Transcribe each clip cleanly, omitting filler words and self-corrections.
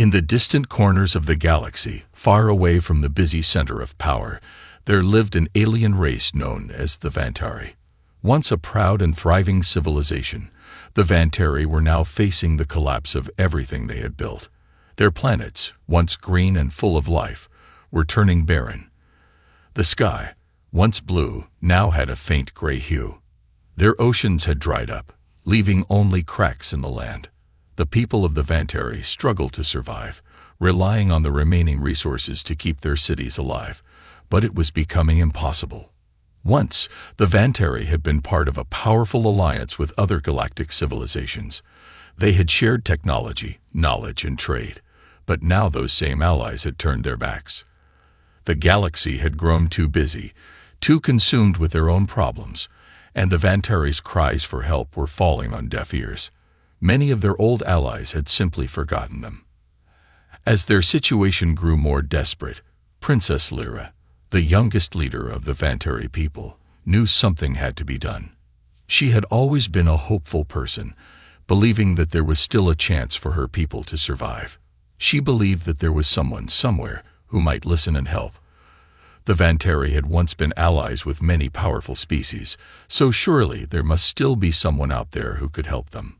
In the distant corners of the galaxy, far away from the busy center of power, there lived an alien race known as the Vantari. Once a proud and thriving civilization, the Vantari were now facing the collapse of everything they had built. Their planets, once green and full of life, were turning barren. The sky, once blue, now had a faint gray hue. Their oceans had dried up, leaving only cracks in the land. The people of the Vantari struggled to survive, relying on the remaining resources to keep their cities alive, but it was becoming impossible. Once, the Vantari had been part of a powerful alliance with other galactic civilizations. They had shared technology, knowledge, and trade, but now those same allies had turned their backs. The galaxy had grown too busy, too consumed with their own problems, and the Vantari's cries for help were falling on deaf ears. Many of their old allies had simply forgotten them. As their situation grew more desperate, Princess Lyra, the youngest leader of the Vantari people, knew something had to be done. She had always been a hopeful person, believing that there was still a chance for her people to survive. She believed that there was someone somewhere who might listen and help. The Vantari had once been allies with many powerful species, so surely there must still be someone out there who could help them.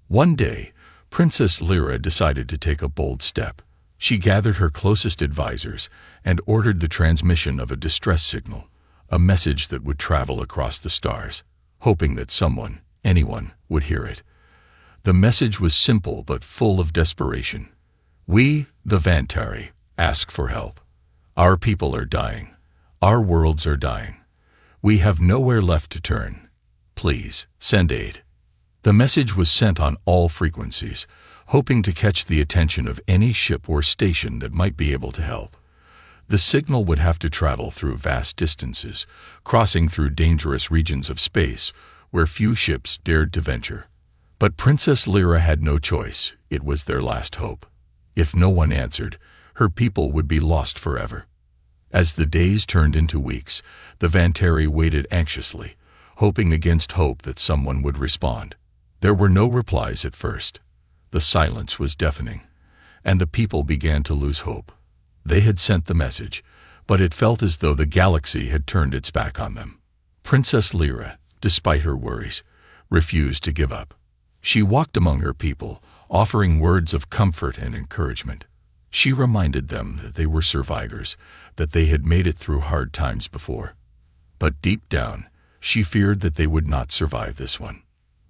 One day, Princess Lyra decided to take a bold step. She gathered her closest advisors and ordered the transmission of a distress signal, a message that would travel across the stars, hoping that someone, anyone, would hear it. The message was simple but full of desperation. "We, the Vantari, ask for help. Our people are dying. Our worlds are dying. We have nowhere left to turn. Please, send aid." The message was sent on all frequencies, hoping to catch the attention of any ship or station that might be able to help. The signal would have to travel through vast distances, crossing through dangerous regions of space where few ships dared to venture. But Princess Lyra had no choice. It was their last hope. If no one answered, her people would be lost forever. As the days turned into weeks, the Vantari waited anxiously, hoping against hope that someone would respond. There were no replies at first. The silence was deafening, and the people began to lose hope. They had sent the message, but it felt as though the galaxy had turned its back on them. Princess Lyra, despite her worries, refused to give up. She walked among her people, offering words of comfort and encouragement. She reminded them that they were survivors, that they had made it through hard times before. But deep down, she feared that they would not survive this one.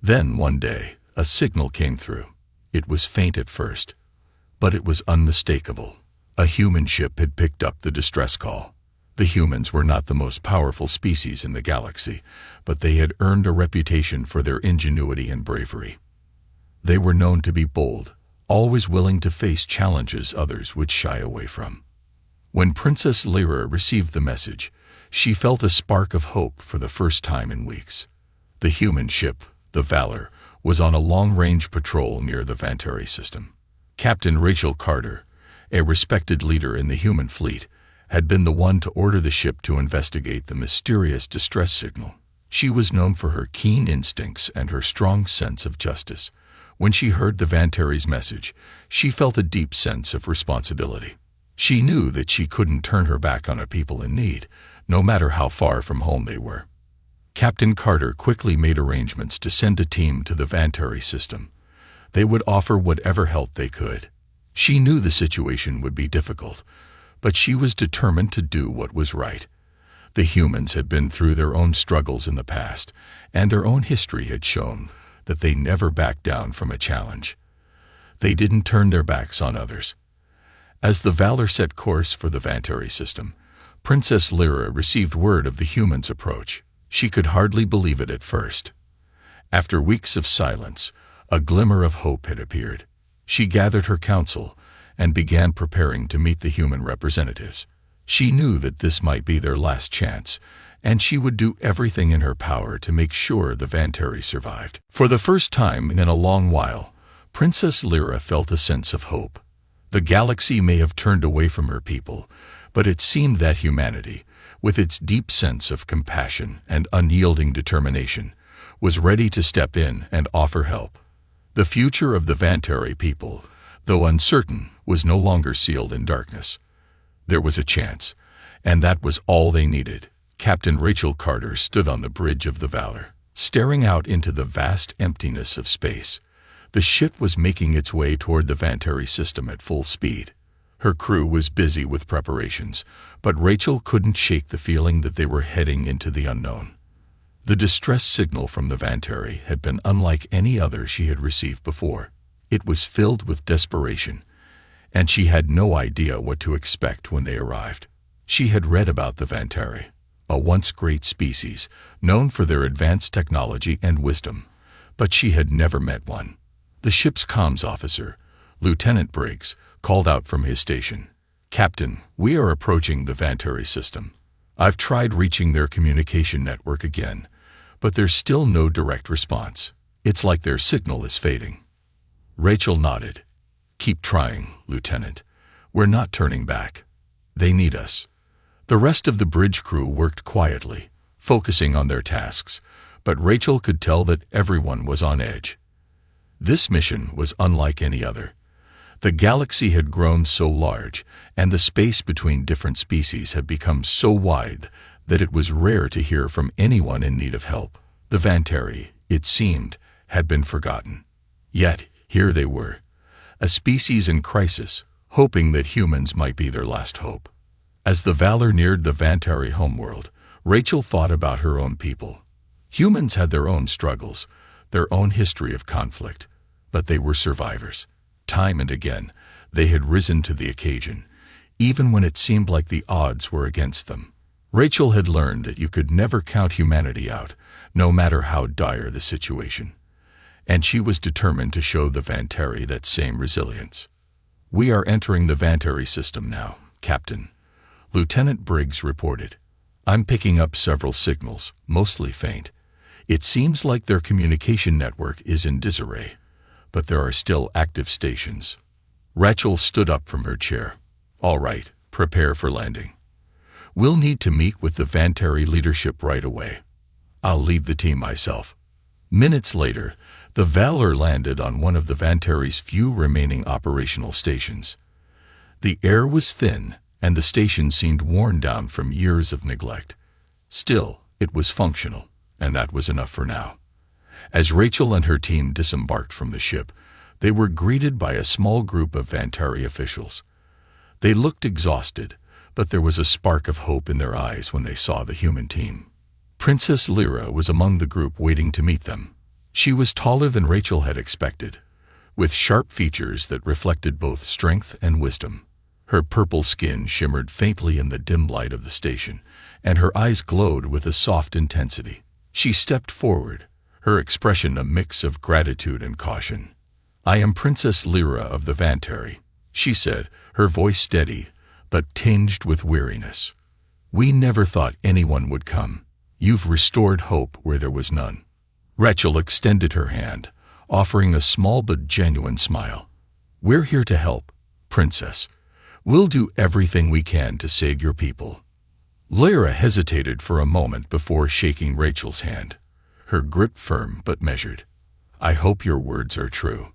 Then, one day, a signal came through. It was faint at first, but it was unmistakable. A human ship had picked up the distress call. The humans were not the most powerful species in the galaxy, but they had earned a reputation for their ingenuity and bravery. They were known to be bold, always willing to face challenges others would shy away from. When Princess Lyra received the message, she felt a spark of hope for the first time in weeks. The human ship, the Valor, was on a long-range patrol near the Vantari system. Captain Rachel Carter, a respected leader in the human fleet, had been the one to order the ship to investigate the mysterious distress signal. She was known for her keen instincts and her strong sense of justice. When she heard the Vantari's message, she felt a deep sense of responsibility. She knew that she couldn't turn her back on a people in need, no matter how far from home they were. Captain Carter quickly made arrangements to send a team to the Vantari system. They would offer whatever help they could. She knew the situation would be difficult, but she was determined to do what was right. The humans had been through their own struggles in the past, and their own history had shown that they never backed down from a challenge. They didn't turn their backs on others. As the Valor set course for the Vantari system, Princess Lyra received word of the humans' approach. She could hardly believe it at first. After weeks of silence, a glimmer of hope had appeared. She gathered her council and began preparing to meet the human representatives. She knew that this might be their last chance, and she would do everything in her power to make sure the Vantari survived. For the first time in a long while, Princess Lyra felt a sense of hope. The galaxy may have turned away from her people, but it seemed that humanity, with its deep sense of compassion and unyielding determination, was ready to step in and offer help. The future of the Vantari people, though uncertain, was no longer sealed in darkness. There was a chance, and that was all they needed. Captain Rachel Carter stood on the bridge of the Valor, staring out into the vast emptiness of space. The ship was making its way toward the Vantari system at full speed. Her crew was busy with preparations, but Rachel couldn't shake the feeling that they were heading into the unknown. The distress signal from the Vantari had been unlike any other she had received before. It was filled with desperation, and she had no idea what to expect when they arrived. She had read about the Vantari, a once great species, known for their advanced technology and wisdom, but she had never met one. The ship's comms officer, Lieutenant Briggs, called out from his station. "Captain, we are approaching the Vantari system. I've tried reaching their communication network again, but there's still no direct response. It's like their signal is fading." Rachel nodded. "Keep trying, Lieutenant. We're not turning back. They need us." The rest of the bridge crew worked quietly, focusing on their tasks, but Rachel could tell that everyone was on edge. This mission was unlike any other. The galaxy had grown so large, and the space between different species had become so wide that it was rare to hear from anyone in need of help. The Vantari, it seemed, had been forgotten. Yet, here they were, a species in crisis, hoping that humans might be their last hope. As the Valor neared the Vantari homeworld, Rachel thought about her own people. Humans had their own struggles, their own history of conflict, but they were survivors. Time and again, they had risen to the occasion, even when it seemed like the odds were against them. Rachel had learned that you could never count humanity out, no matter how dire the situation. And she was determined to show the Vantari that same resilience. "We are entering the Vantari system now, Captain," Lieutenant Briggs reported. "I'm picking up several signals, mostly faint. It seems like their communication network is in disarray, but there are still active stations." Rachel stood up from her chair. "All right, prepare for landing. We'll need to meet with the Vantari leadership right away. I'll lead the team myself." Minutes later, the Valor landed on one of the Vantari's few remaining operational stations. The air was thin, and the station seemed worn down from years of neglect. Still, it was functional, and that was enough for now. As Rachel and her team disembarked from the ship, they were greeted by a small group of Vantari officials. They looked exhausted, but there was a spark of hope in their eyes when they saw the human team. Princess Lyra was among the group waiting to meet them. She was taller than Rachel had expected, with sharp features that reflected both strength and wisdom. Her purple skin shimmered faintly in the dim light of the station, and her eyes glowed with a soft intensity. She stepped forward, her expression a mix of gratitude and caution. "I am Princess Lyra of the Vantari," she said, her voice steady, but tinged with weariness. "We never thought anyone would come. You've restored hope where there was none." Rachel extended her hand, offering a small but genuine smile. "We're here to help, Princess. We'll do everything we can to save your people." Lyra hesitated for a moment before shaking Rachel's hand, her grip firm but measured. "I hope your words are true.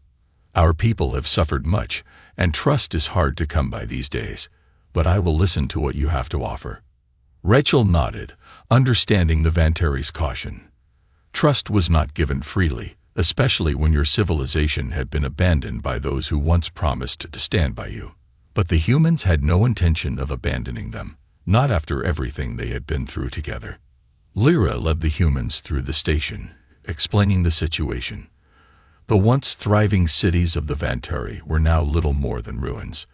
Our people have suffered much, and trust is hard to come by these days, but I will listen to what you have to offer." Rachel nodded, understanding the Vantari's caution. Trust was not given freely, especially when your civilization had been abandoned by those who once promised to stand by you. But the humans had no intention of abandoning them, not after everything they had been through together. Lyra led the humans through the station, explaining the situation. The once thriving cities of the Vantari were now little more than ruins.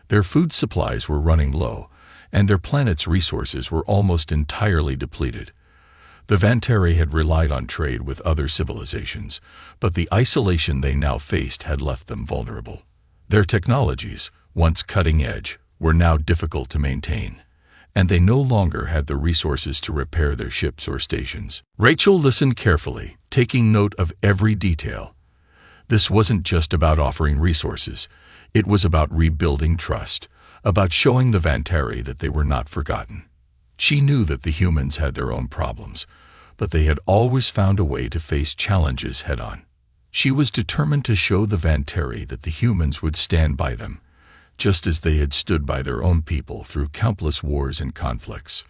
Their food supplies were running low, and their planet's resources were almost entirely depleted. The Vantari had relied on trade with other civilizations, but the isolation they now faced had left them vulnerable. Their technologies, once cutting edge, were now difficult to maintain, and they no longer had the resources to repair their ships or stations. Rachel listened carefully, taking note of every detail. This wasn't just about offering resources. It was about rebuilding trust, about showing the Vantari that they were not forgotten. She knew that the humans had their own problems, but they had always found a way to face challenges head-on. She was determined to show the Vantari that the humans would stand by them, just as they had stood by their own people through countless wars and conflicts.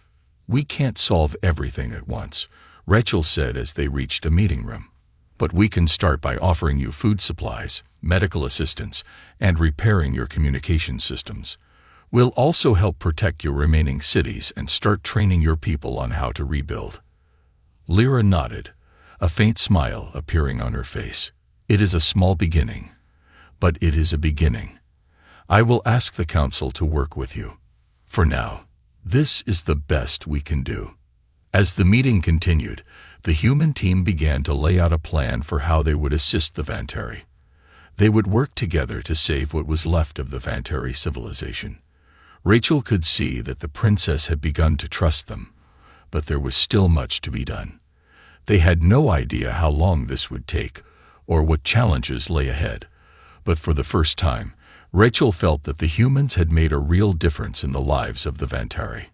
"We can't solve everything at once," Rachel said as they reached a meeting room. "But we can start by offering you food supplies, medical assistance, and repairing your communication systems. We'll also help protect your remaining cities and start training your people on how to rebuild." Lyra nodded, a faint smile appearing on her face. "It is a small beginning, but it is a beginning. I will ask the council to work with you. For now, this is the best we can do." As the meeting continued, the human team began to lay out a plan for how they would assist the Vantari. They would work together to save what was left of the Vantari civilization. Rachel could see that the princess had begun to trust them, but there was still much to be done. They had no idea how long this would take, or what challenges lay ahead, but for the first time, Rachel felt that the humans had made a real difference in the lives of the Vantari.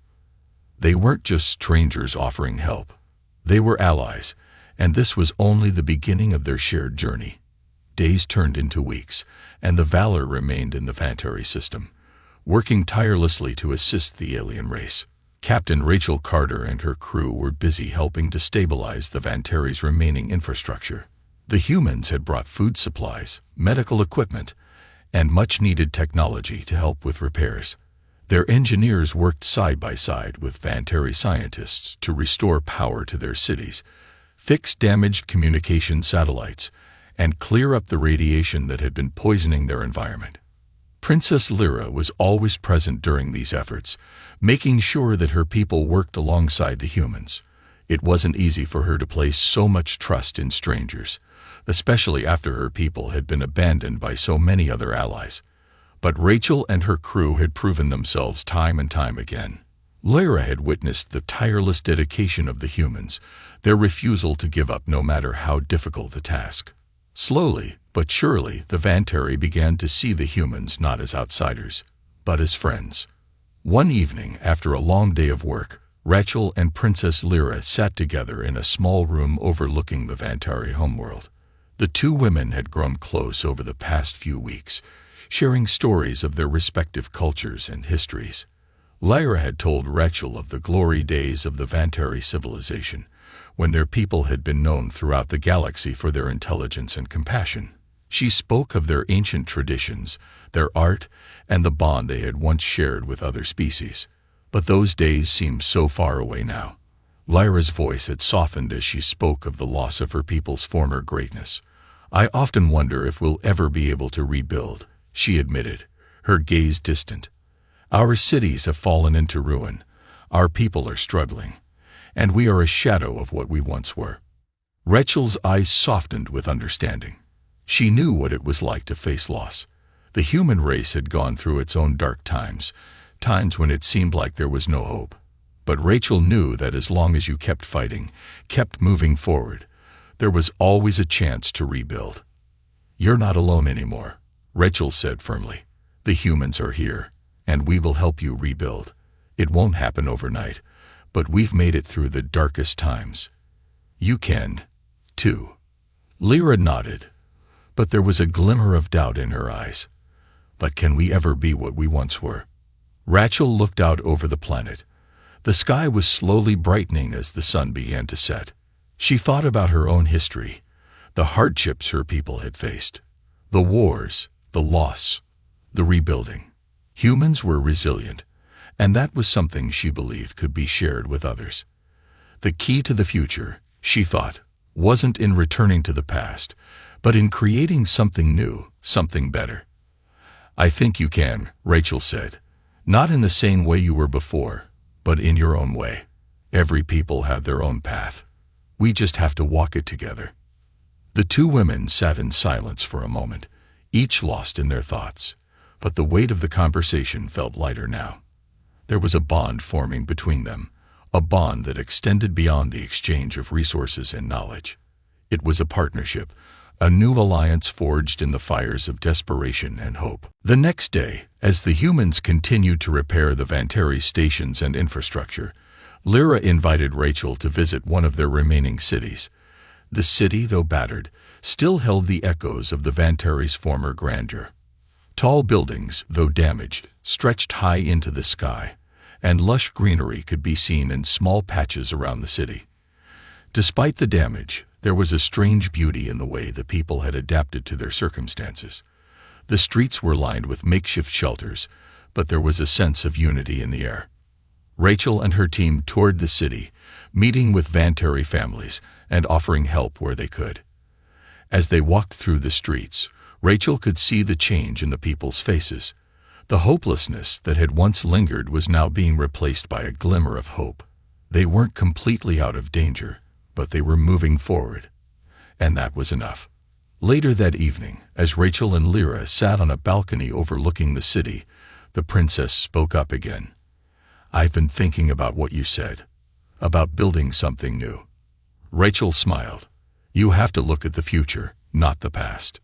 They weren't just strangers offering help. They were allies, and this was only the beginning of their shared journey. Days turned into weeks, and the Valor remained in the Vantari system, working tirelessly to assist the alien race. Captain Rachel Carter and her crew were busy helping to stabilize the Vantari's remaining infrastructure. The humans had brought food supplies, medical equipment, and much-needed technology to help with repairs. Their engineers worked side by side with Vantari scientists to restore power to their cities, fix damaged communication satellites, and clear up the radiation that had been poisoning their environment. Princess Lyra was always present during these efforts, making sure that her people worked alongside the humans. It wasn't easy for her to place so much trust in strangers, especially after her people had been abandoned by so many other allies. But Rachel and her crew had proven themselves time and time again. Lyra had witnessed the tireless dedication of the humans, their refusal to give up no matter how difficult the task. Slowly, but surely, the Vantari began to see the humans not as outsiders, but as friends. One evening, after a long day of work, Rachel and Princess Lyra sat together in a small room overlooking the Vantari homeworld. The two women had grown close over the past few weeks, sharing stories of their respective cultures and histories. Lyra had told Rachel of the glory days of the Vantari civilization, when their people had been known throughout the galaxy for their intelligence and compassion. She spoke of their ancient traditions, their art, and the bond they had once shared with other species. But those days seemed so far away now. Lyra's voice had softened as she spoke of the loss of her people's former greatness. "I often wonder if we'll ever be able to rebuild," she admitted, her gaze distant. "Our cities have fallen into ruin, our people are struggling, and we are a shadow of what we once were." Rachel's eyes softened with understanding. She knew what it was like to face loss. The human race had gone through its own dark times, times when it seemed like there was no hope. But Rachel knew that as long as you kept fighting, kept moving forward, there was always a chance to rebuild. "You're not alone anymore," Rachel said firmly. "The humans are here, and we will help you rebuild. It won't happen overnight, but we've made it through the darkest times. You can, too." Lyra nodded, but there was a glimmer of doubt in her eyes. "But can we ever be what we once were?" Rachel looked out over the planet. The sky was slowly brightening as the sun began to set. She thought about her own history, the hardships her people had faced, the wars, the loss, the rebuilding. Humans were resilient, and that was something she believed could be shared with others. The key to the future, she thought, wasn't in returning to the past, but in creating something new, something better. "I think you can," Rachel said. "Not in the same way you were before, but in your own way. Every people have their own path. We just have to walk it together." The two women sat in silence for a moment, each lost in their thoughts, but the weight of the conversation felt lighter now. There was a bond forming between them, a bond that extended beyond the exchange of resources and knowledge. It was a partnership, a new alliance forged in the fires of desperation and hope. The next day, as the humans continued to repair the Vantari stations and infrastructure, Lyra invited Rachel to visit one of their remaining cities. The city, though battered, still held the echoes of the Vantari's former grandeur. Tall buildings, though damaged, stretched high into the sky, and lush greenery could be seen in small patches around the city. Despite the damage, there was a strange beauty in the way the people had adapted to their circumstances. The streets were lined with makeshift shelters, but there was a sense of unity in the air. Rachel and her team toured the city, meeting with Vantari families and offering help where they could. As they walked through the streets, Rachel could see the change in the people's faces. The hopelessness that had once lingered was now being replaced by a glimmer of hope. They weren't completely out of danger, but they were moving forward. And that was enough. Later that evening, as Rachel and Lyra sat on a balcony overlooking the city, the princess spoke up again. "I've been thinking about what you said, about building something new." Rachel smiled. "You have to look at the future, not the past.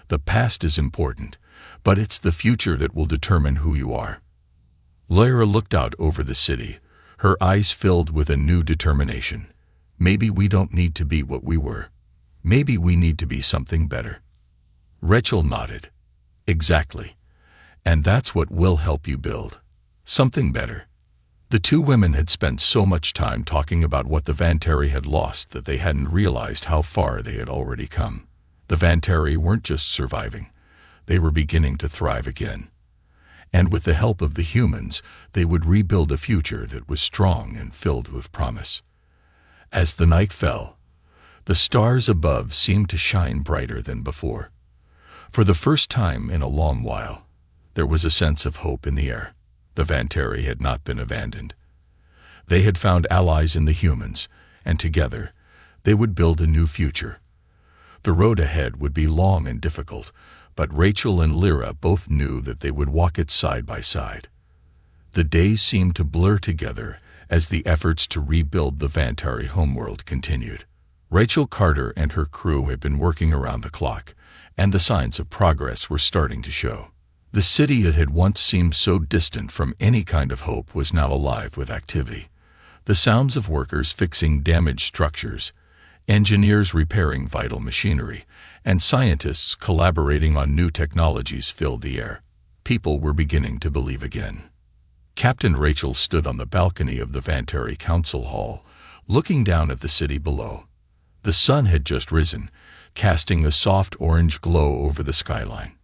The past is important, but it's the future that will determine who you are." Lyra looked out over the city, her eyes filled with a new determination. "Maybe we don't need to be what we were. Maybe we need to be something better." Rachel nodded. "Exactly. And that's what will help you build something better." The two women had spent so much time talking about what the Vantari had lost that they hadn't realized how far they had already come. The Vantari weren't just surviving, they were beginning to thrive again. And with the help of the humans, they would rebuild a future that was strong and filled with promise. As the night fell, the stars above seemed to shine brighter than before. For the first time in a long while, there was a sense of hope in the air. The Vantari had not been abandoned. They had found allies in the humans, and together, they would build a new future. The road ahead would be long and difficult, but Rachel and Lyra both knew that they would walk it side by side. The days seemed to blur together as the efforts to rebuild the Vantari homeworld continued. Rachel Carter and her crew had been working around the clock, and the signs of progress were starting to show. The city that had once seemed so distant from any kind of hope was now alive with activity. The sounds of workers fixing damaged structures, engineers repairing vital machinery, and scientists collaborating on new technologies filled the air. People were beginning to believe again. Captain Rachel stood on the balcony of the Vantari Council Hall, looking down at the city below. The sun had just risen, casting a soft orange glow over the skyline.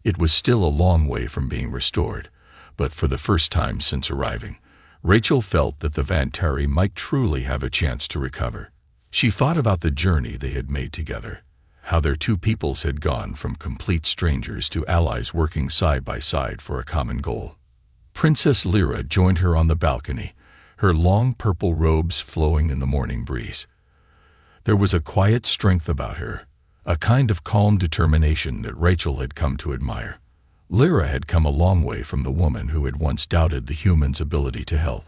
It was still a long way from being restored, but for the first time since arriving, Rachel felt that the Vantari might truly have a chance to recover. She thought about the journey they had made together, how their two peoples had gone from complete strangers to allies working side by side for a common goal. Princess Lyra joined her on the balcony, her long purple robes flowing in the morning breeze. There was a quiet strength about her, a kind of calm determination that Rachel had come to admire. Lyra had come a long way from the woman who had once doubted the humans' ability to help.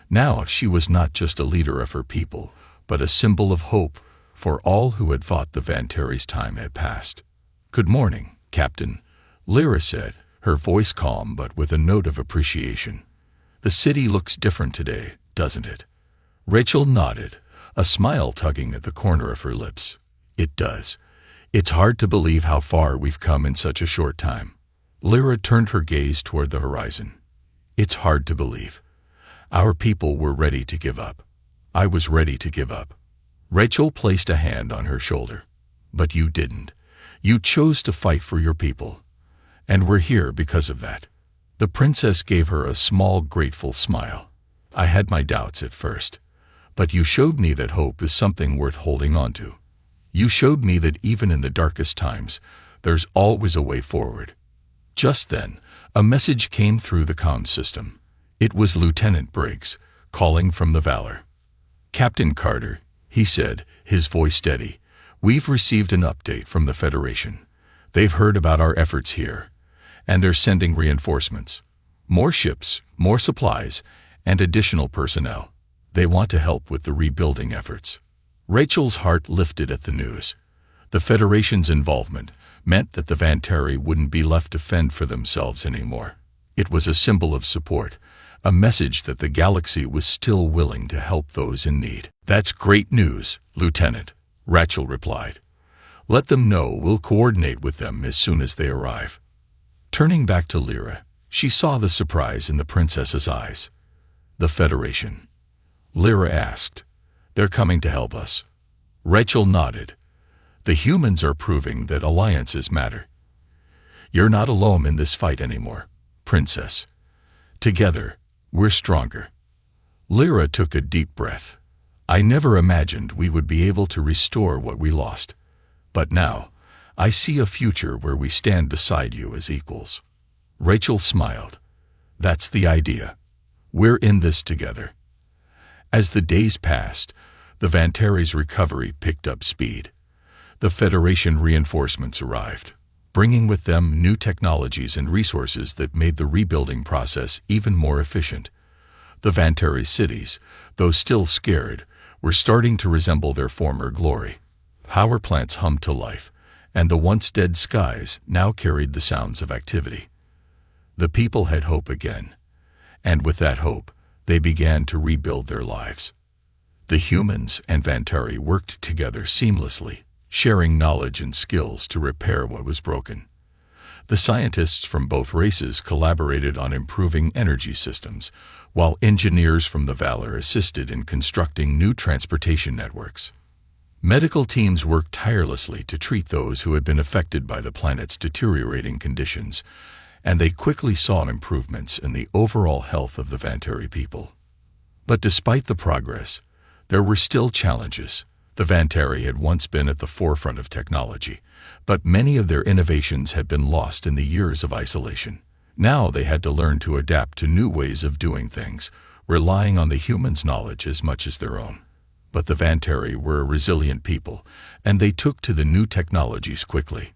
Now she was not just a leader of her people, but a symbol of hope for all who had thought the Vantari's time had passed. "Good morning, Captain," Lyra said, her voice calm but with a note of appreciation. "The city looks different today, doesn't it?" Rachel nodded, a smile tugging at the corner of her lips. "It does. It's hard to believe how far we've come in such a short time." Lyra turned her gaze toward the horizon. "It's hard to believe. Our people were ready to give up. I was ready to give up." Rachel placed a hand on her shoulder. "But you didn't. You chose to fight for your people. And we're here because of that." The princess gave her a small, grateful smile. "I had my doubts at first, but you showed me that hope is something worth holding on to. You showed me that even in the darkest times, there's always a way forward." Just then, a message came through the comm system. It was Lieutenant Briggs, calling from the Valor. "Captain Carter," he said, his voice steady, "we've received an update from the Federation. They've heard about our efforts here, and they're sending reinforcements. More ships, more supplies, and additional personnel. They want to help with the rebuilding efforts." Rachel's heart lifted at the news. The Federation's involvement meant that the Vantari wouldn't be left to fend for themselves anymore. It was a symbol of support, a message that the galaxy was still willing to help those in need. "That's great news, Lieutenant," Rachel replied. "Let them know we'll coordinate with them as soon as they arrive." Turning back to Lyra, she saw the surprise in the princess's eyes. "The Federation?" Lyra asked. "They're coming to help us." Rachel nodded. "The humans are proving that alliances matter. You're not alone in this fight anymore, Princess. Together, we're stronger." Lyra took a deep breath. "I never imagined we would be able to restore what we lost. But now, I see a future where we stand beside you as equals." Rachel smiled. "That's the idea. We're in this together." As the days passed, the Vantari's recovery picked up speed. The Federation reinforcements arrived, bringing with them new technologies and resources that made the rebuilding process even more efficient. The Vantari cities, though still scared, were starting to resemble their former glory. Power plants hummed to life, and the once dead skies now carried the sounds of activity. The people had hope again, and with that hope, they began to rebuild their lives. The humans and Vantari worked together seamlessly, sharing knowledge and skills to repair what was broken. The scientists from both races collaborated on improving energy systems, while engineers from the Valor assisted in constructing new transportation networks. Medical teams worked tirelessly to treat those who had been affected by the planet's deteriorating conditions, and they quickly saw improvements in the overall health of the Vantari people. But despite the progress, there were still challenges. The Vantari had once been at the forefront of technology, but many of their innovations had been lost in the years of isolation. Now they had to learn to adapt to new ways of doing things, relying on the humans' knowledge as much as their own. But the Vantari were a resilient people, and they took to the new technologies quickly.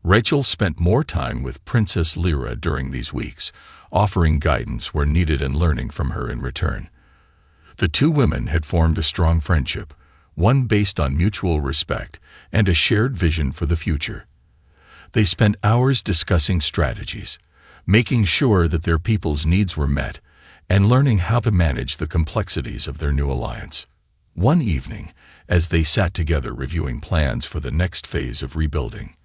Rachel spent more time with Princess Lyra during these weeks, offering guidance where needed and learning from her in return. The two women had formed a strong friendship, one based on mutual respect and a shared vision for the future. They spent hours discussing strategies, making sure that their people's needs were met, and learning how to manage the complexities of their new alliance. One evening, as they sat together reviewing plans for the next phase of rebuilding,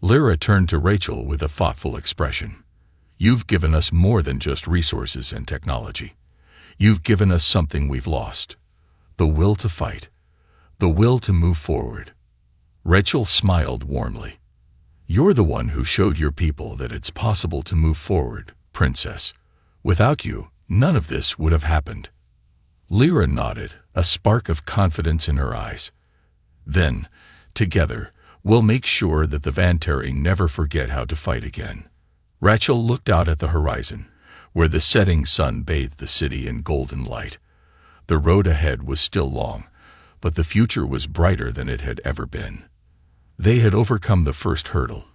Lyra turned to Rachel with a thoughtful expression. "You've given us more than just resources and technology. You've given us something we've lost: the will to fight, the will to move forward." Rachel smiled warmly. "You're the one who showed your people that it's possible to move forward, Princess. Without you, none of this would have happened." Lyra nodded, a spark of confidence in her eyes. "Then, together, we'll make sure that the Vantari never forget how to fight again." Rachel looked out at the horizon, where the setting sun bathed the city in golden light. The road ahead was still long, but the future was brighter than it had ever been. They had overcome the first hurdle,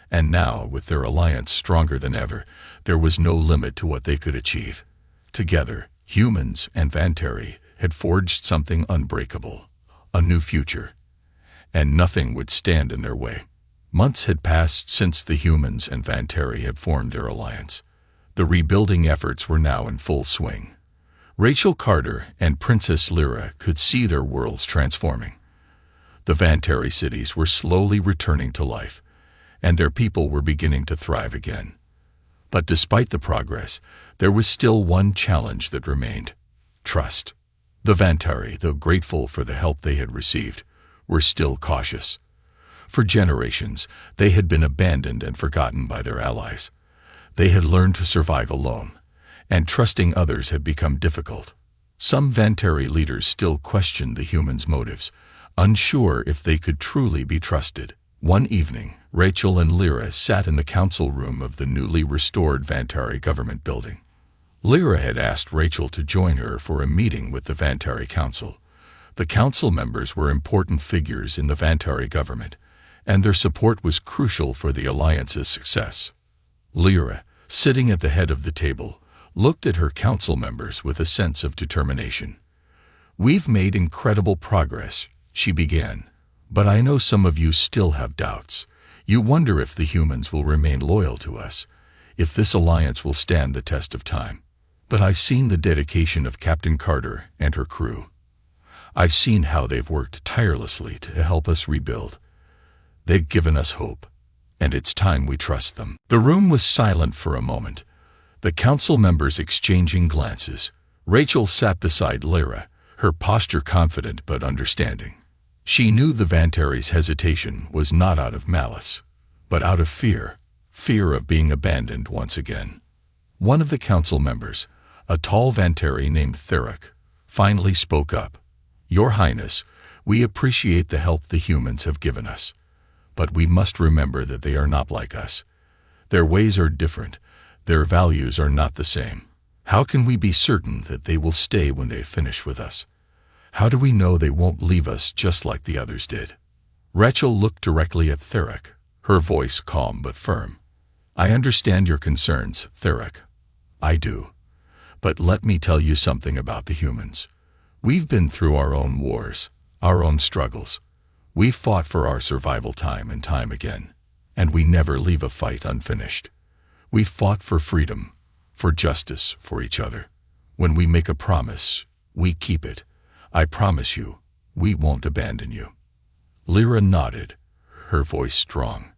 and now, with their alliance stronger than ever, there was no limit to what they could achieve. Together, humans and Vantari had forged something unbreakable, a new future, and nothing would stand in their way. Months had passed since the humans and Vantari had formed their alliance. The rebuilding efforts were now in full swing. Rachel Carter and Princess Lyra could see their worlds transforming. The Vantari cities were slowly returning to life, and their people were beginning to thrive again. But despite the progress, there was still one challenge that remained: trust. The Vantari, though grateful for the help they had received, were still cautious. For generations, they had been abandoned and forgotten by their allies. They had learned to survive alone, and trusting others had become difficult. Some Vantari leaders still questioned the humans' motives, unsure if they could truly be trusted. One evening, Rachel and Lyra sat in the council room of the newly restored Vantari government building. Lyra had asked Rachel to join her for a meeting with the Vantari Council. The council members were important figures in the Vantari government, and their support was crucial for the alliance's success. Lyra, sitting at the head of the table, looked at her council members with a sense of determination. "We've made incredible progress," she began, "but I know some of you still have doubts. You wonder if the humans will remain loyal to us, if this alliance will stand the test of time. But I've seen the dedication of Captain Carter and her crew. I've seen how they've worked tirelessly to help us rebuild. They've given us hope, and it's time we trust them." The room was silent for a moment, the council members exchanging glances. Rachel sat beside Lyra, her posture confident but understanding. She knew the Vantari's hesitation was not out of malice, but out of fear of being abandoned once again. One of the council members, a tall Vantari named Theric, finally spoke up. "Your Highness, we appreciate the help the humans have given us, but we must remember that they are not like us. Their ways are different, their values are not the same. How can we be certain that they will stay when they finish with us? How do we know they won't leave us just like the others did?" Rachel looked directly at Theric, her voice calm but firm. "I understand your concerns, Theric. I do. But let me tell you something about the humans. We've been through our own wars, our own struggles. We've fought for our survival time and time again, and we never leave a fight unfinished. We fought for freedom, for justice, for each other. When we make a promise, we keep it. I promise you, we won't abandon you." Lyra nodded, her voice strong.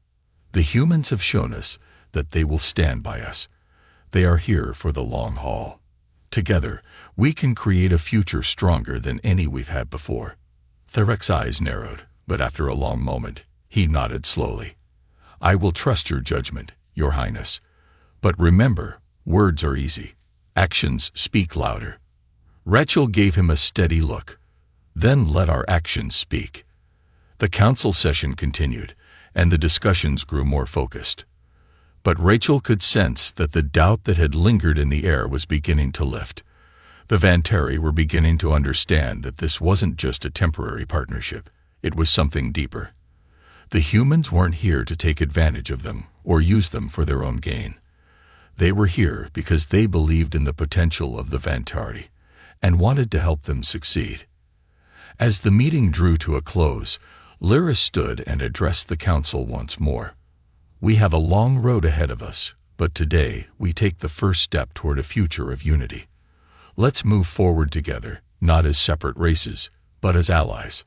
"The humans have shown us that they will stand by us. They are here for the long haul. Together, we can create a future stronger than any we've had before." Theric's eyes narrowed, but after a long moment, he nodded slowly. "I will trust your judgment, Your Highness. But remember, words are easy. Actions speak louder." Rachel gave him a steady look. "Then let our actions speak." The council session continued, and the discussions grew more focused. But Rachel could sense that the doubt that had lingered in the air was beginning to lift. The Vantari were beginning to understand that this wasn't just a temporary partnership, it was something deeper. The humans weren't here to take advantage of them or use them for their own gain. They were here because they believed in the potential of the Vantari and wanted to help them succeed. As the meeting drew to a close, Lyra stood and addressed the council once more. "We have a long road ahead of us, but today we take the first step toward a future of unity. Let's move forward together, not as separate races, but as allies."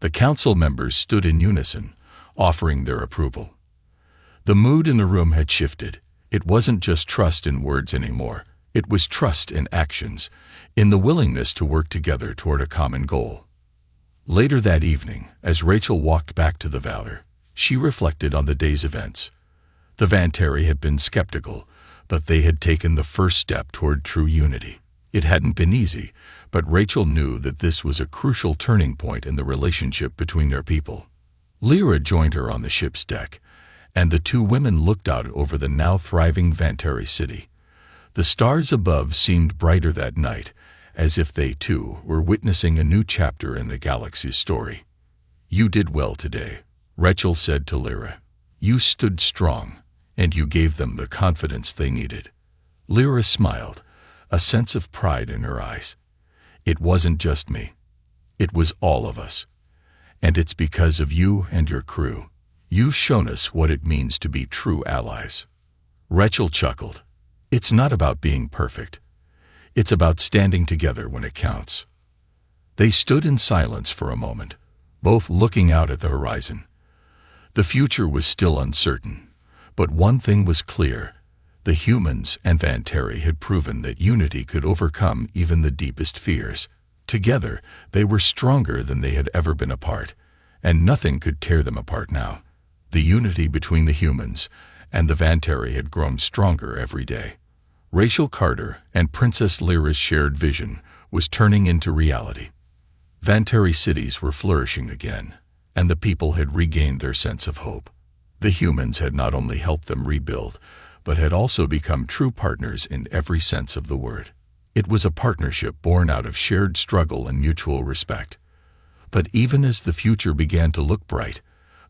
The council members stood in unison, offering their approval. The mood in the room had shifted. It wasn't just trust in words anymore. It was trust in actions, in the willingness to work together toward a common goal. Later that evening, as Rachel walked back to the Valor, she reflected on the day's events. The Vantari had been skeptical, but they had taken the first step toward true unity. It hadn't been easy, but Rachel knew that this was a crucial turning point in the relationship between their people. Lyra joined her on the ship's deck, and the two women looked out over the now thriving Vantari city. The stars above seemed brighter that night, as if they too were witnessing a new chapter in the galaxy's story. "You did well today," Rachel said to Lyra. "You stood strong, and you gave them the confidence they needed." Lyra smiled, a sense of pride in her eyes. "It wasn't just me. It was all of us. And it's because of you and your crew. You've shown us what it means to be true allies." Rachel chuckled. "It's not about being perfect. It's about standing together when it counts." They stood in silence for a moment, both looking out at the horizon. The future was still uncertain, but one thing was clear. The humans and Vantari had proven that unity could overcome even the deepest fears. Together, they were stronger than they had ever been apart, and nothing could tear them apart now. The unity between the humans and the Vantari had grown stronger every day. Rachel Carter and Princess Lyra's shared vision was turning into reality. Vantari cities were flourishing again, and the people had regained their sense of hope. The humans had not only helped them rebuild, but had also become true partners in every sense of the word. It was a partnership born out of shared struggle and mutual respect. But even as the future began to look bright,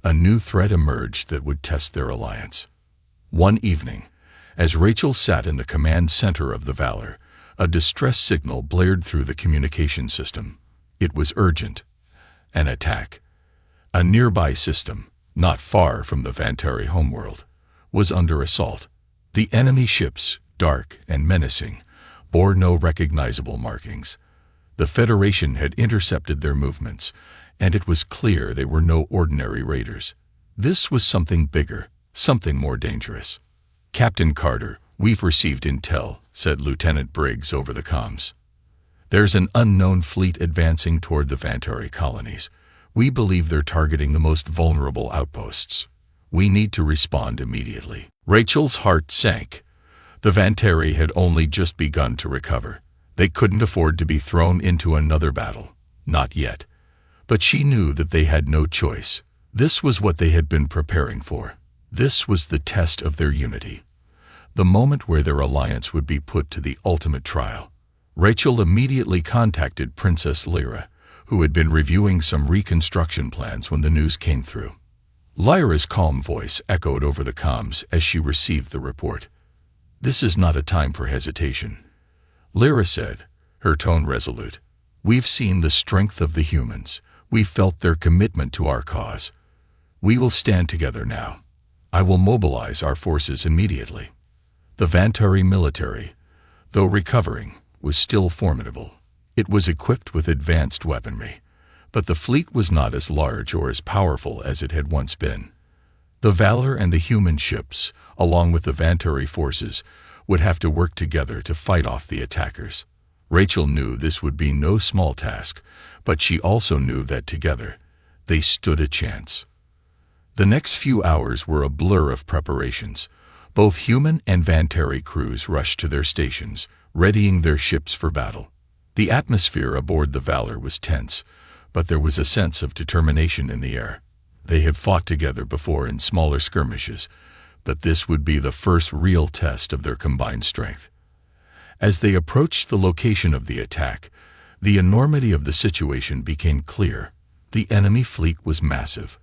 a new threat emerged that would test their alliance. One evening, as Rachel sat in the command center of the Valor, a distress signal blared through the communication system. It was urgent. An attack. A nearby system, not far from the Vantari homeworld, was under assault. The enemy ships, dark and menacing, bore no recognizable markings. The Federation had intercepted their movements, and it was clear they were no ordinary raiders. This was something bigger, something more dangerous. "Captain Carter, we've received intel," said Lieutenant Briggs over the comms. "There's an unknown fleet advancing toward the Vantari colonies. We believe they're targeting the most vulnerable outposts. We need to respond immediately." Rachel's heart sank. The Vantari had only just begun to recover. They couldn't afford to be thrown into another battle. Not yet. But she knew that they had no choice. This was what they had been preparing for. This was the test of their unity. The moment where their alliance would be put to the ultimate trial. Rachel immediately contacted Princess Lyra, who had been reviewing some reconstruction plans when the news came through. Lyra's calm voice echoed over the comms as she received the report. "This is not a time for hesitation," Lyra said, her tone resolute. "We've seen the strength of the humans. We've felt their commitment to our cause. We will stand together now. I will mobilize our forces immediately." The Vantari military, though recovering, was still formidable. It was equipped with advanced weaponry, but the fleet was not as large or as powerful as it had once been. The Valor and the human ships, along with the Vantari forces, would have to work together to fight off the attackers. Rachel knew this would be no small task, but she also knew that together, they stood a chance. The next few hours were a blur of preparations. Both human and Vantari crews rushed to their stations, readying their ships for battle. The atmosphere aboard the Valor was tense, but there was a sense of determination in the air. They had fought together before in smaller skirmishes, but this would be the first real test of their combined strength. As they approached the location of the attack, the enormity of the situation became clear. The enemy fleet was massive,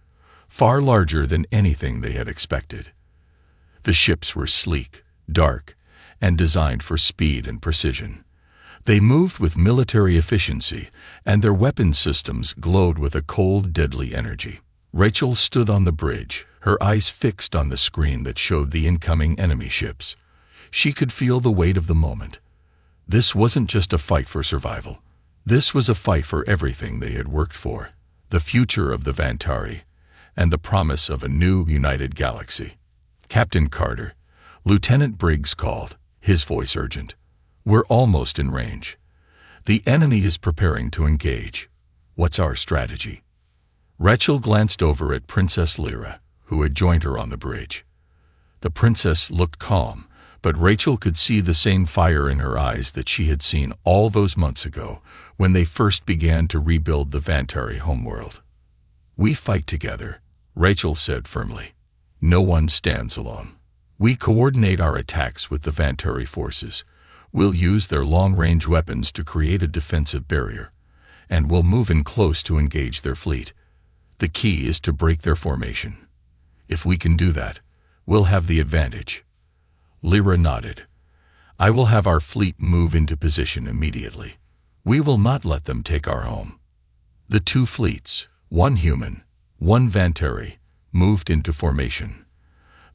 far larger than anything they had expected. The ships were sleek, dark, and designed for speed and precision. They moved with military efficiency, and their weapon systems glowed with a cold, deadly energy. Rachel stood on the bridge, her eyes fixed on the screen that showed the incoming enemy ships. She could feel the weight of the moment. This wasn't just a fight for survival. This was a fight for everything they had worked for, the future of the Vantari, and the promise of a new united galaxy. "Captain Carter," Lieutenant Briggs called, his voice urgent. "We're almost in range. The enemy is preparing to engage. What's our strategy?" Rachel glanced over at Princess Lyra, who had joined her on the bridge. The princess looked calm, but Rachel could see the same fire in her eyes that she had seen all those months ago when they first began to rebuild the Vantari homeworld. "We fight together," Rachel said firmly. "No one stands alone. We coordinate our attacks with the Vantari forces. We'll use their long-range weapons to create a defensive barrier, and we'll move in close to engage their fleet. The key is to break their formation. If we can do that, we'll have the advantage." Lyra nodded. "I will have our fleet move into position immediately. We will not let them take our home." The two fleets, one human, one Vantari, moved into formation.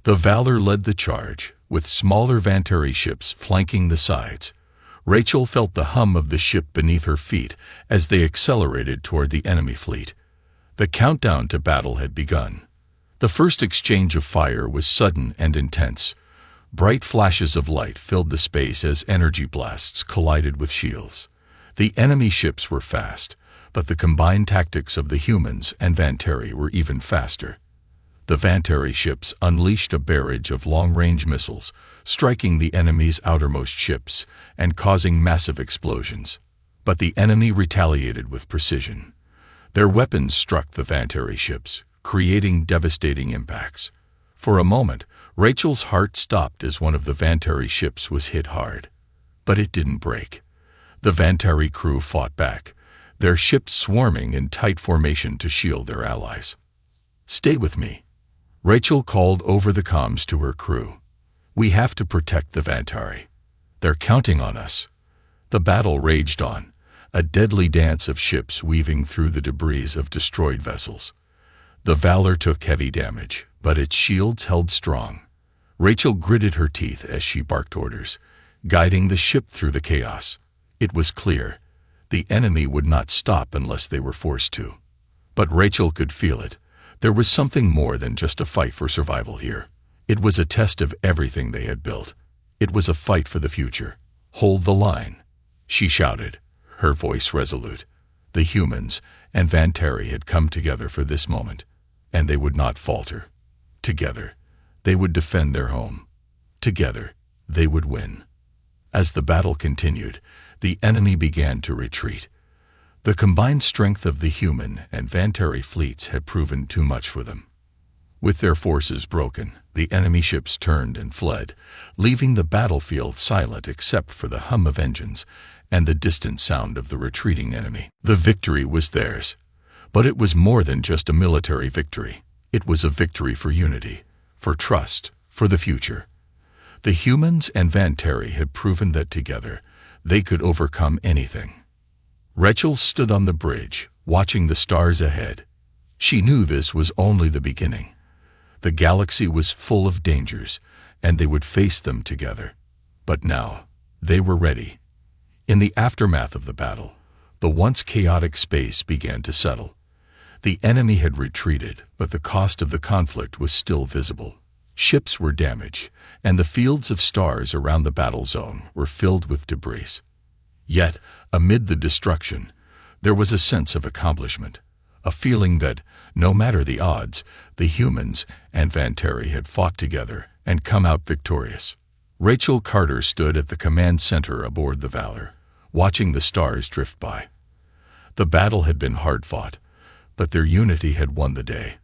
The Valor led the charge, with smaller Vantari ships flanking the sides. Rachel felt the hum of the ship beneath her feet as they accelerated toward the enemy fleet. The countdown to battle had begun. The first exchange of fire was sudden and intense. Bright flashes of light filled the space as energy blasts collided with shields. The enemy ships were fast, but the combined tactics of the humans and Vantari were even faster. The Vantari ships unleashed a barrage of long-range missiles, striking the enemy's outermost ships and causing massive explosions. But the enemy retaliated with precision. Their weapons struck the Vantari ships, creating devastating impacts. For a moment, Rachel's heart stopped as one of the Vantari ships was hit hard. But it didn't break. The Vantari crew fought back, their ships swarming in tight formation to shield their allies. "Stay with me," Rachel called over the comms to her crew. "We have to protect the Vantari. They're counting on us." The battle raged on, a deadly dance of ships weaving through the debris of destroyed vessels. The Valor took heavy damage, but its shields held strong. Rachel gritted her teeth as she barked orders, guiding the ship through the chaos. It was clear. The enemy would not stop unless they were forced to. But Rachel could feel it. There was something more than just a fight for survival here. It was a test of everything they had built. It was a fight for the future. "Hold the line," she shouted, her voice resolute. The humans and Vantari had come together for this moment, and they would not falter. Together, they would defend their home. Together, they would win. As the battle continued, the enemy began to retreat. The combined strength of the human and Vantari fleets had proven too much for them. With their forces broken, the enemy ships turned and fled, leaving the battlefield silent except for the hum of engines and the distant sound of the retreating enemy. The victory was theirs, but it was more than just a military victory. It was a victory for unity, for trust, for the future. The humans and Vantari had proven that together they could overcome anything. Rachel stood on the bridge, watching the stars ahead. She knew this was only the beginning. The galaxy was full of dangers, and they would face them together. But now, they were ready. In the aftermath of the battle, the once chaotic space began to settle. The enemy had retreated, but the cost of the conflict was still visible. Ships were damaged, and the fields of stars around the battle zone were filled with debris. Yet, amid the destruction, there was a sense of accomplishment, a feeling that, no matter the odds, the humans and Vantari had fought together and come out victorious. Rachel Carter stood at the command center aboard the Valor, watching the stars drift by. The battle had been hard-fought, but their unity had won the day.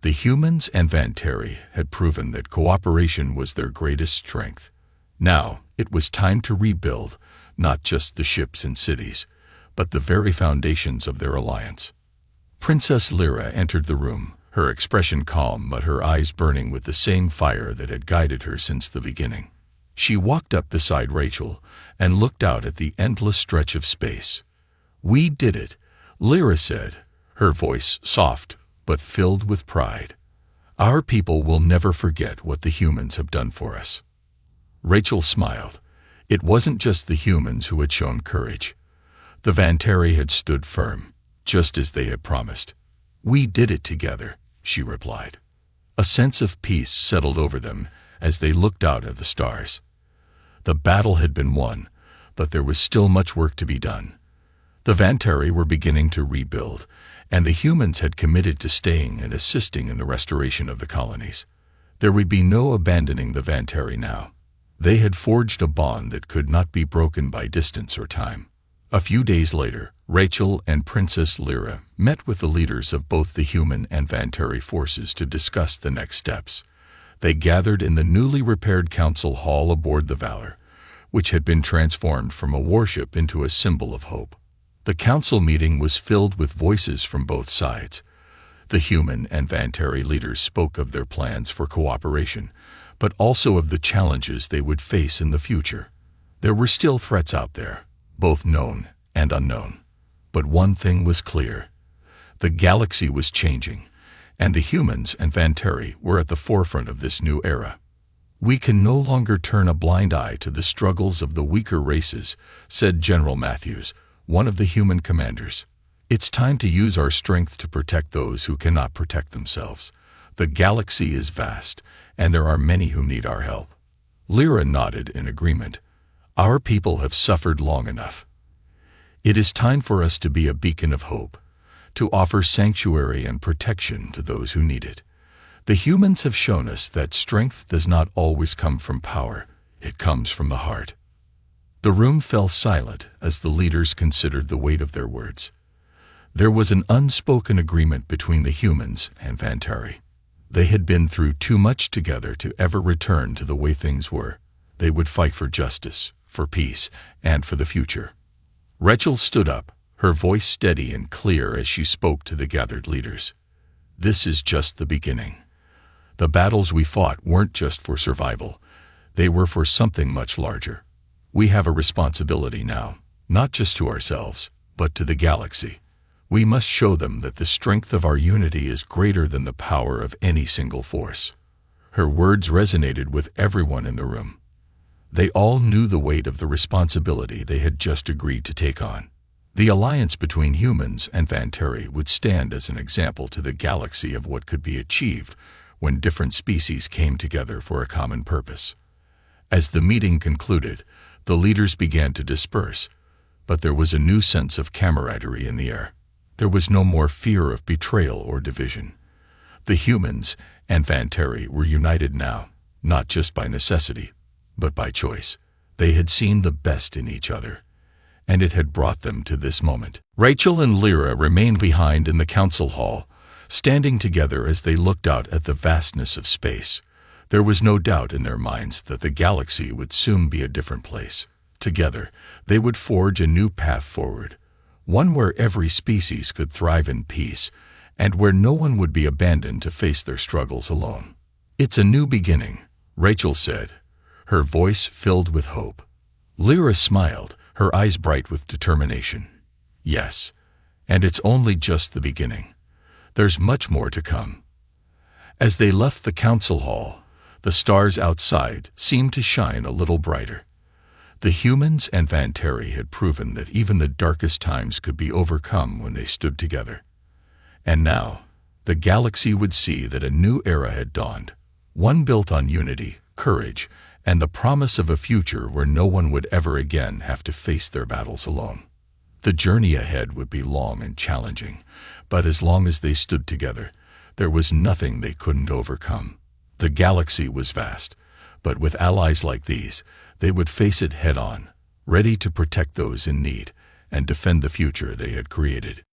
The humans and Vantari had proven that cooperation was their greatest strength. Now, it was time to rebuild, not just the ships and cities, but the very foundations of their alliance. Princess Lyra entered the room, her expression calm but her eyes burning with the same fire that had guided her since the beginning. She walked up beside Rachel and looked out at the endless stretch of space. "We did it," Lyra said, her voice soft but filled with pride. "Our people will never forget what the humans have done for us." Rachel smiled. It wasn't just the humans who had shown courage. The Vantari had stood firm, just as they had promised. "We did it together," she replied. A sense of peace settled over them as they looked out at the stars. The battle had been won, but there was still much work to be done. The Vantari were beginning to rebuild, and the humans had committed to staying and assisting in the restoration of the colonies. There would be no abandoning the Vantari now. They had forged a bond that could not be broken by distance or time. A few days later, Rachel and Princess Lyra met with the leaders of both the human and Vantari forces to discuss the next steps. They gathered in the newly repaired council hall aboard the Valor, which had been transformed from a warship into a symbol of hope. The council meeting was filled with voices from both sides. The human and Vantari leaders spoke of their plans for cooperation, but also of the challenges they would face in the future. There were still threats out there, both known and unknown. But one thing was clear. The galaxy was changing, and the humans and Vantari were at the forefront of this new era. "We can no longer turn a blind eye to the struggles of the weaker races," said General Matthews, one of the human commanders. "It's time to use our strength to protect those who cannot protect themselves. The galaxy is vast, and there are many who need our help." Lyra nodded in agreement. "Our people have suffered long enough. It is time for us to be a beacon of hope, to offer sanctuary and protection to those who need it. The humans have shown us that strength does not always come from power, it comes from the heart." The room fell silent as the leaders considered the weight of their words. There was an unspoken agreement between the humans and Vantari. They had been through too much together to ever return to the way things were. They would fight for justice, for peace, and for the future. Rachel stood up, her voice steady and clear as she spoke to the gathered leaders. "This is just the beginning. The battles we fought weren't just for survival. They were for something much larger. We have a responsibility now, not just to ourselves, but to the galaxy. We must show them that the strength of our unity is greater than the power of any single force." Her words resonated with everyone in the room. They all knew the weight of the responsibility they had just agreed to take on. The alliance between humans and Vantari would stand as an example to the galaxy of what could be achieved when different species came together for a common purpose. As the meeting concluded, the leaders began to disperse, but there was a new sense of camaraderie in the air. There was no more fear of betrayal or division. The humans and Vantari were united now, not just by necessity, but by choice. They had seen the best in each other, and it had brought them to this moment. Rachel and Lyra remained behind in the council hall, standing together as they looked out at the vastness of space. There was no doubt in their minds that the galaxy would soon be a different place. Together, they would forge a new path forward, one where every species could thrive in peace, and where no one would be abandoned to face their struggles alone. "It's a new beginning," Rachel said, her voice filled with hope. Lyra smiled, her eyes bright with determination. "Yes, and it's only just the beginning. There's much more to come." As they left the council hall, the stars outside seemed to shine a little brighter. The humans and Vantari had proven that even the darkest times could be overcome when they stood together. And now, the galaxy would see that a new era had dawned, one built on unity, courage, and the promise of a future where no one would ever again have to face their battles alone. The journey ahead would be long and challenging, but as long as they stood together, there was nothing they couldn't overcome. The galaxy was vast, but with allies like these, they would face it head-on, ready to protect those in need and defend the future they had created.